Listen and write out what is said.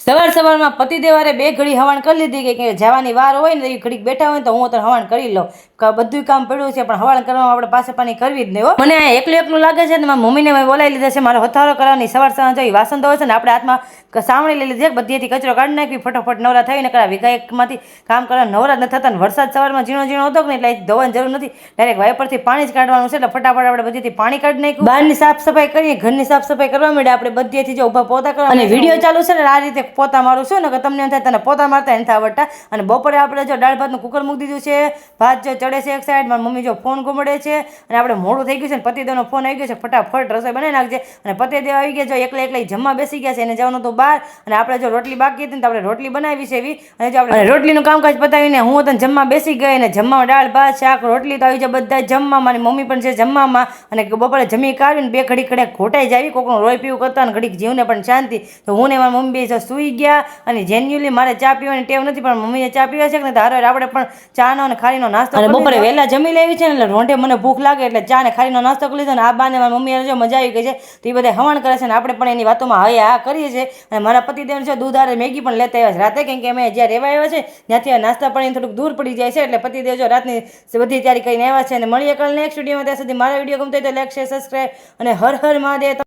સવાર સવારમાં પતિદેવારે બે ઘડી હવન કરી લીધી કે જવાની વાર હોય ને એ ઘડીક બેઠા હોય ને તો હું તો હવન કરી લઉં. બધું કામ પડ્યું છે પણ હવન કરવામાં આપણે પાસે પાણી કરવી જ નહીં હો. મને એકલું લાગે છે ને મારી મમ્મીને મેં બોલાવી લીધા છે મારો હથારો કરવાની. સવાર જોઈ વાસણ ધોવે છે ને આપણે હાથમાં સાવણી લઈ લીધી બધીથી કચરો કાઢી નાખી ફટોફટ નવરા થઈને કરાવી. એકમાંથી કામ કરવા નવરા જ ન થતા ને વરસાદ સવારમાં ઝીણો હતો ને એટલે ધોવાની જરૂર નથી. ડાયરેક્ટ વાઇપરથી પાણી જ કાઢવાનું છે એટલે ફટાફટ આપણે બધીથી પાણી કાઢી નાખ્યું. બહારની સાફ સફાઈ કરીએ, ઘરની સાફ સફાઈ કરવા માંડે આપણે બધીથી જો ઊભા પોતા કરવા અને વિડીયો ચાલુ છે ને આ રીતે પોતા મારું છું ને કે તમને એમ થાય તને પોતા મારતા નથી આવડતા. અને બપોરે આપણે જો દાળ ભાતનું કુકર મૂકી દીધું છે, ભાત જો ચડે છે એક સાઈડ, મારી મમ્મી જો ફોન ઘુમડે છે અને આપણે મોડું થઈ ગયું છે ને પતિદેવનો ફોન આવી ગયો છે ફટાફટ રસોઈ બનાવી નાખજે. અને પતિદેવ આવી ગયા જો એકલા જમવા બેસી ગયા છે એને જવાનું હતું બહાર. અને આપણે જો રોટલી બાકી હતી ને તો આપણે રોટલી બનાવી છે એવી. અને જો આપણે રોટલીનું કામકાજ પતાવીને હું તો જમવા બેસી ગઈ અને જમવામાં દાળ ભાત શાક રોટલી તો આવી જાય બધા જમવા. મારી મમ્મી પણ છે જમવામાં. અને બપોરે જમી કાઢીને બે ઘડી ઘોટાઈ જાય કોકનું રોય પીવું કરતા ને ઘડીક જીવને પણ શાંતિ. તો હું ને મારી મમ્મી બે સૂઈ ગયા. અને જેન્યુઅલી મારે ચા પીવાની ટેવ નથી પણ મમ્મીને ચા પીવા છે કે હારે આપણે પણ ચાનો અને ખારીનો નાસ્તો. અને બપોરે વહેલા જમી લેવી છે ને એટલે રોંઢે મને ભૂખ લાગે એટલે ચા ને ખારીનો નાસ્તો કરી લીધો. ને આ બાને મારી મમ્મીને જો મજા આવી ગઈ છે તો એ બધા હવન કરે છે ને આપણે પણ એની વાતોમાં હવે આ કરીએ છીએ. અને મારા પતિદેવ છે દૂધ આરે મેગી પણ લેતા આવ્યા છે રાતે કેમ કે અમે જ્યાં રહેવા આવ્યા છે ત્યાંથી નાસ્તા પાણી થોડુંક દૂર પડી જાય છે એટલે પતિદેવ જો રાતની બધી તૈયારી કરીને આવ્યા છે. અને મળીએ કાલે નેક્સ્ટ વિડીયોમાં. ત્યાં સુધી મારા વિડીયો ગમતો હોય તો લાઈક શેર સબસ્ક્રાઈબ અને હર હર મહાદેવ.